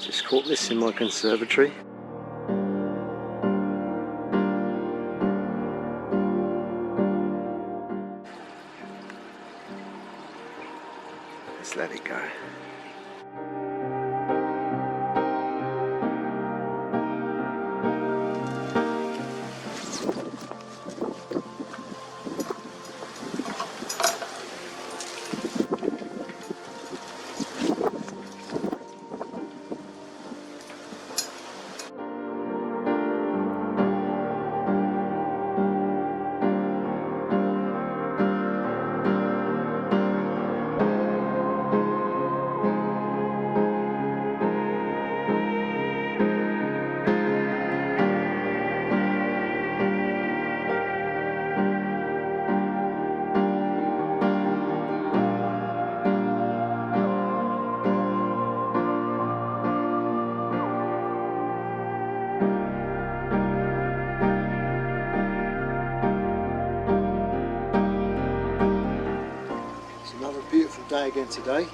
Just caught this in my conservatory. Let's let it go. Another beautiful day again today.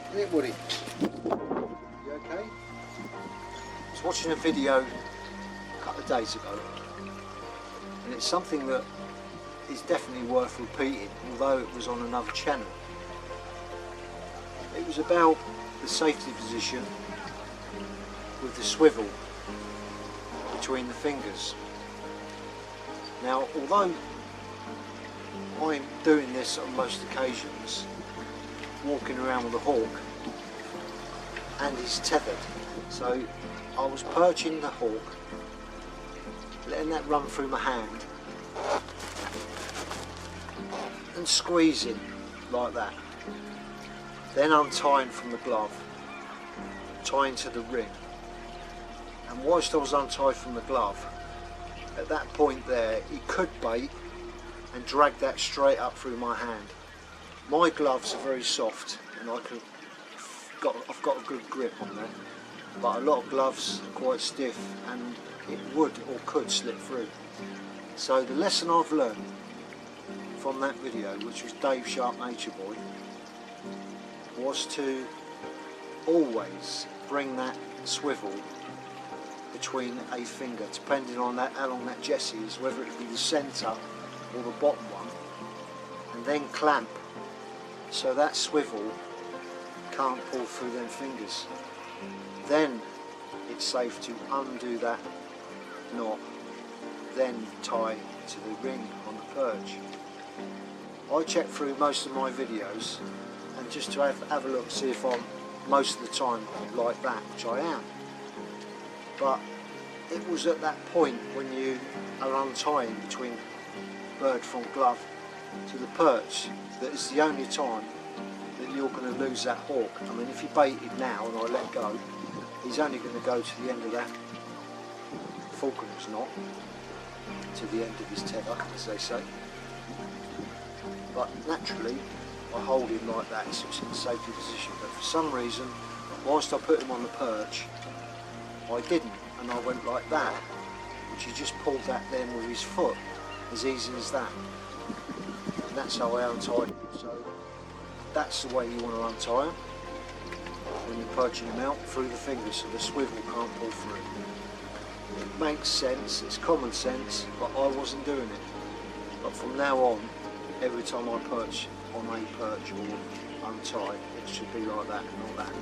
Isn't it, Woody? You okay? I was watching a video a couple of days ago, and it's something that is definitely worth repeating, although it was on another channel. It was about the safety position with the swivel between the fingers. Now, although I'm doing this on most occasions, walking around with a hawk, and he's tethered. So I was perching the hawk, letting that run through my hand, and squeezing like that. Then untying from the glove, tying to the ring. And whilst I was untied from the glove, at that point there, he could bait and drag that straight up through my hand. My gloves are very soft, and I've got a good grip on them, but a lot of gloves are quite stiff, and it would or could slip through. So the lesson I've learned from that video, which was Dave Sharp Nature Boy, was to always bring that swivel between a finger, depending on how long that jessie is, whether it be the centre or the bottom one, and then clamp so that swivel can't pull through them fingers. Then it's safe to undo that knot, then tie to the ring on the perch. I check through most of my videos and just to have a look, see if I'm most of the time like that, which I am. But it was at that point when you are untying between bird from glove to the perch that is the only time that you're going to lose that hawk. I mean, if he baited now and I let go, he's only going to go to the end of that falconry's knot, to the end of his tether, as they say. But naturally I hold him like that, so it's in a safety position. But for some reason, whilst I put him on the perch, I didn't, and I went like that, which he just pulled that then with his foot, as easy as that. And that's how I untied him. So that's the way you want to untie him when you're perching him out, through the fingers, so the swivel can't pull through. It makes sense, it's common sense, but I wasn't doing it. But from now on, every time I perch on a perch or untie, it should be like that, not that.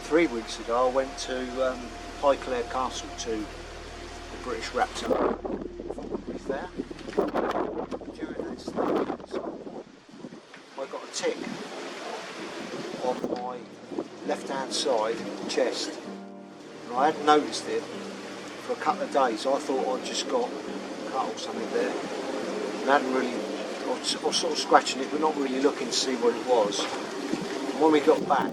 3 weeks ago I went to Highclere Castle to the British Raptor Falconry Fair. During that stay, I got a tick on my left hand side chest, and I hadn't noticed it for a couple of days. I thought I'd just got cut or something there, and I hadn't really, I was sort of scratching it but not really looking to see what it was. And when we got back,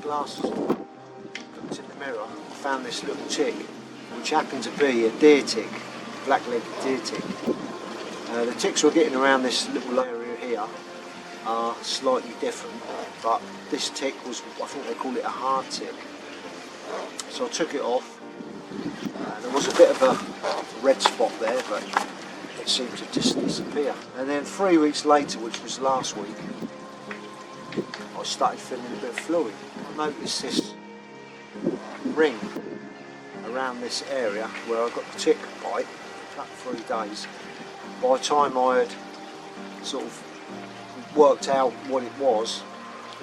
glasses on, looked in the mirror, I found this little tick, which happened to be a deer tick, black-legged deer tick. The ticks were getting around this little area here are slightly different, but this tick was, I think they call it a hard tick. So I took it off. There was a bit of a red spot there, but it seemed to just disappear. And then 3 weeks later, which was last week, I started feeling a bit of fluid. I noticed this ring around this area where I got the tick bite for 3 days. By the time I had sort of worked out what it was,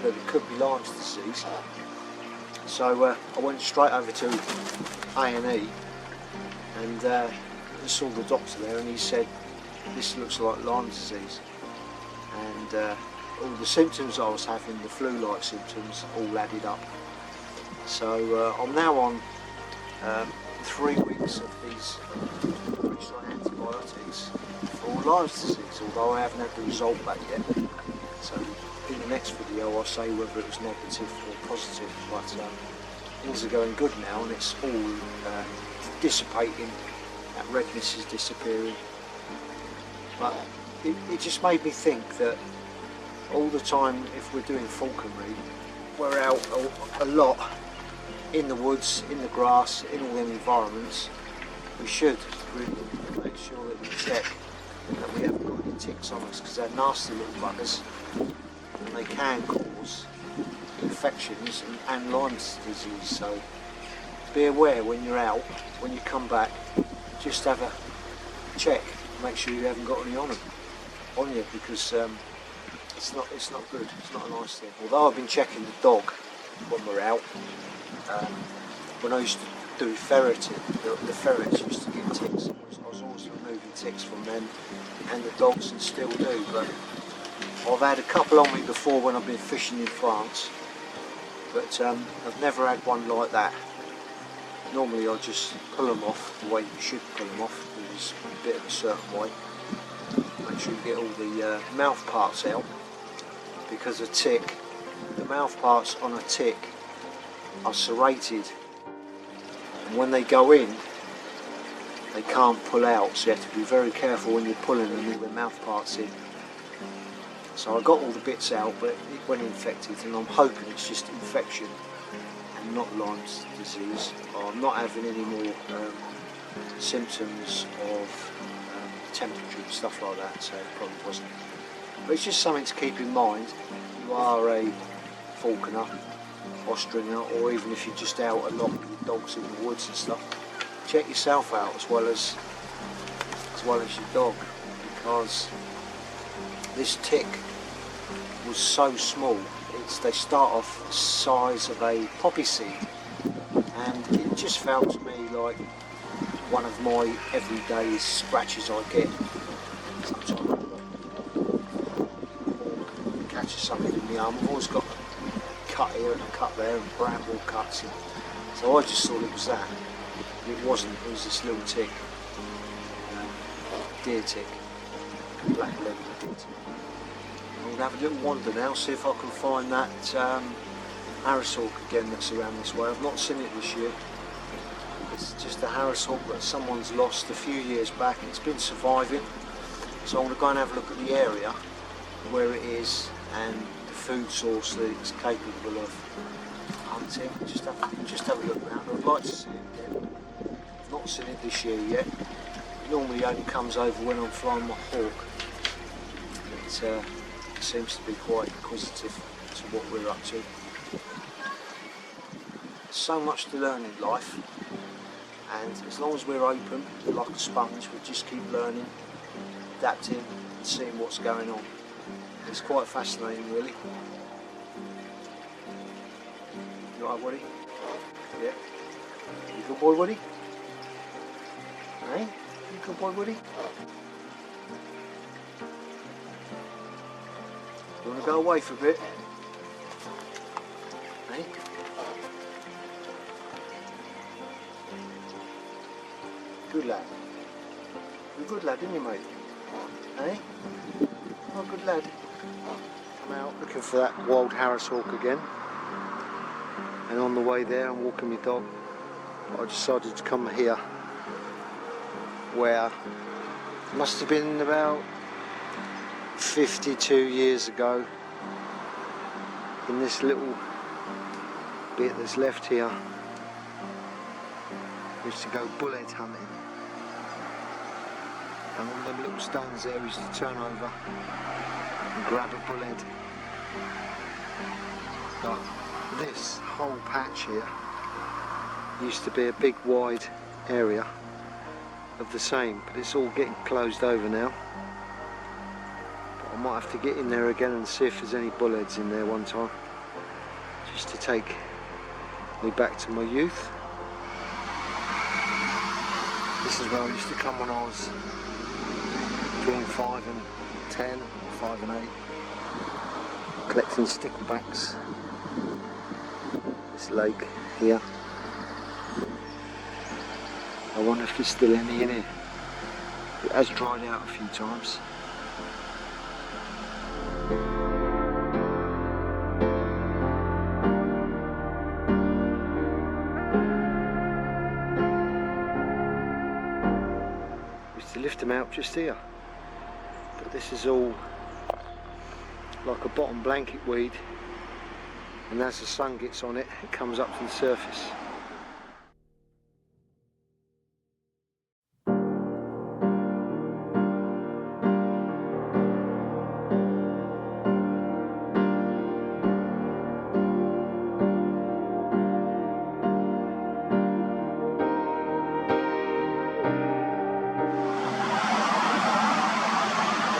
that it could be Lyme's disease, so I went straight over to A&E and saw the doctor there, and he said, this looks like Lyme disease. And all the symptoms I was having, the flu-like symptoms, all added up. So I'm now on 3 weeks of these pretty strong antibiotics for Lyme's disease, although I haven't had the result back yet. So in the next video I'll say whether it was negative or positive, but things are going good now, and it's all dissipating. That redness is disappearing. But it just made me think that all the time, if we're doing falconry, we're out a lot in the woods, in the grass, in all them environments. We should really make sure that we check that we haven't got any ticks on us, because they're nasty little buggers and they can cause infections and Lyme's disease. So be aware when you're out, when you come back, just have a check, make sure you haven't got any on you, because it's not good, it's not a nice thing. Although I've been checking the dog when we're out, when I used to do ferreting, the ferrets used to get ticks. I was always removing ticks from them and the dogs, and still do, but I've had a couple on me before when I've been fishing in France, but I've never had one like that. Normally I just pull them off the way you should pull them off, which is a bit of a certain way. Make sure you get all the mouth parts out, because a tick, the mouth parts on a tick are serrated, and when they go in they can't pull out, so you have to be very careful when you're pulling them, all the mouth parts in. So I got all the bits out, but it went infected, and I'm hoping it's just infection and not Lyme's disease. I'm not having any more symptoms of temperature and stuff like that, so it probably wasn't. But it's just something to keep in mind. You are a falconer, ostringer, or even if you're just out a lot with your dogs in the woods and stuff, check yourself out as well as your dog, because this tick was so small. They start off the size of a poppy seed, and it just felt to me like one of my everyday scratches I get. Sometimes I catch something in the arm. I've always got a cut here and a cut there and bramble cuts, and so I just thought it was that. It wasn't, it was this little tick, deer tick, black legged deer tick. I'm going to have a little wander now, see if I can find that Harris hawk again that's around this way. I've not seen it this year. It's just a Harris hawk that someone's lost a few years back. It's been surviving, so I'm going to go and have a look at the area where it is and the food source that it's capable of hunting. Just have a look around. I'd like to see it again. I've not seen it this year yet. It normally only comes over when I'm flying my hawk. It seems to be quite inquisitive to what we're up to. There's so much to learn in life, and as long as we're open like a sponge, we just keep learning, adapting and seeing what's going on. It's quite fascinating, really. You alright, Woody? Yeah? You good boy, Woody? Hey? You good boy, Woody? You want to go away for a bit? Hey? Good lad. You're a good lad, didn't you, mate? Hey? Oh, good lad. I'm out looking for that wild Harris hawk again. And on the way there, I'm walking my dog. I decided to come here, where it must have been about 52 years ago, in this little bit that's left here, we used to go bullhead hunting, and all them little stones there we used to turn over and grab a bullhead. But this whole patch here used to be a big wide area of the same, but it's all getting closed over now. But I might have to get in there again and see if there's any bullheads in there one time, just to take me back to my youth. This is where I used to come when I was between 5 and 10, 5 and 8, collecting sticklebacks. This lake here. I wonder if there's still any in here. It has dried out a few times. We used to lift them out just here. But this is all like a bottom blanket weed, and as the sun gets on it, it comes up to the surface.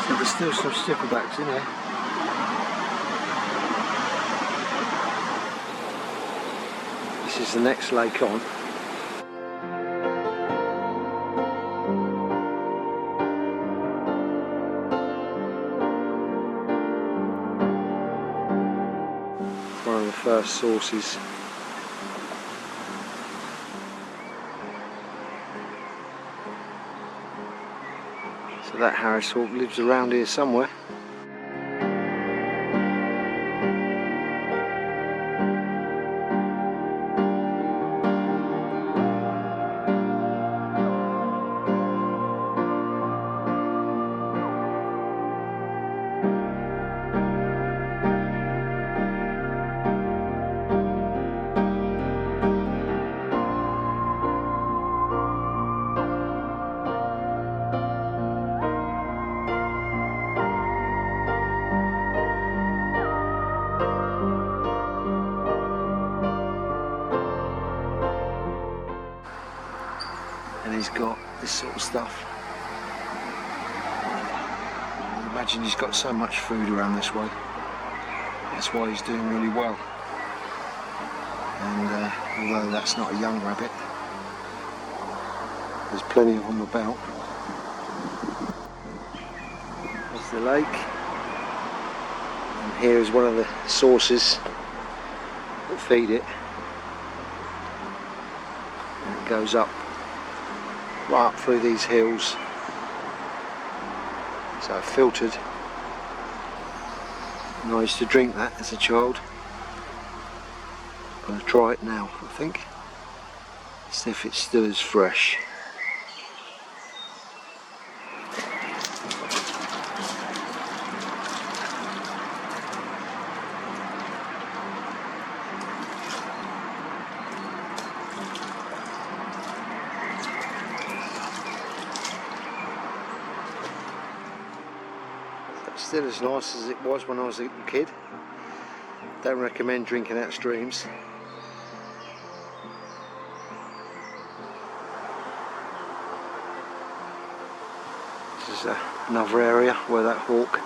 There's still some sticklebacks in there. This is the next lake on. It's one of the first sources. So that Harris hawk lives around here somewhere. And he's got this sort of stuff. I imagine he's got so much food around this way. That's why he's doing really well. And although that's not a young rabbit, there's plenty of them about. There's the lake. And here is one of the sources that feed it. And it goes up right up through these hills, so filtered, and I used to drink that as a child. I'm going to try it now, I think, see if it's still as fresh. Still as nice as it was when I was a kid. Don't recommend drinking out streams. This is another area where that hawk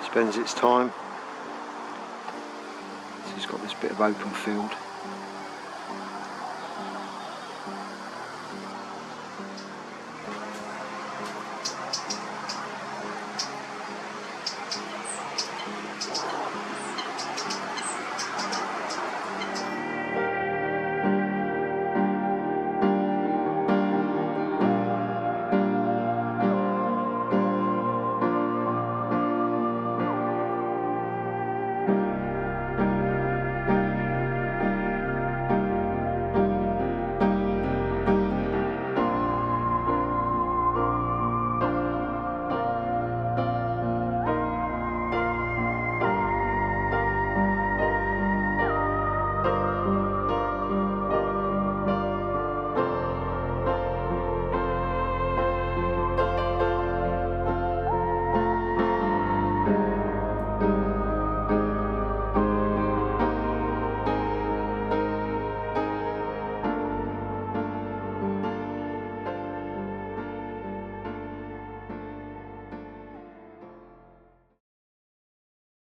spends its time. So it's got this bit of open field.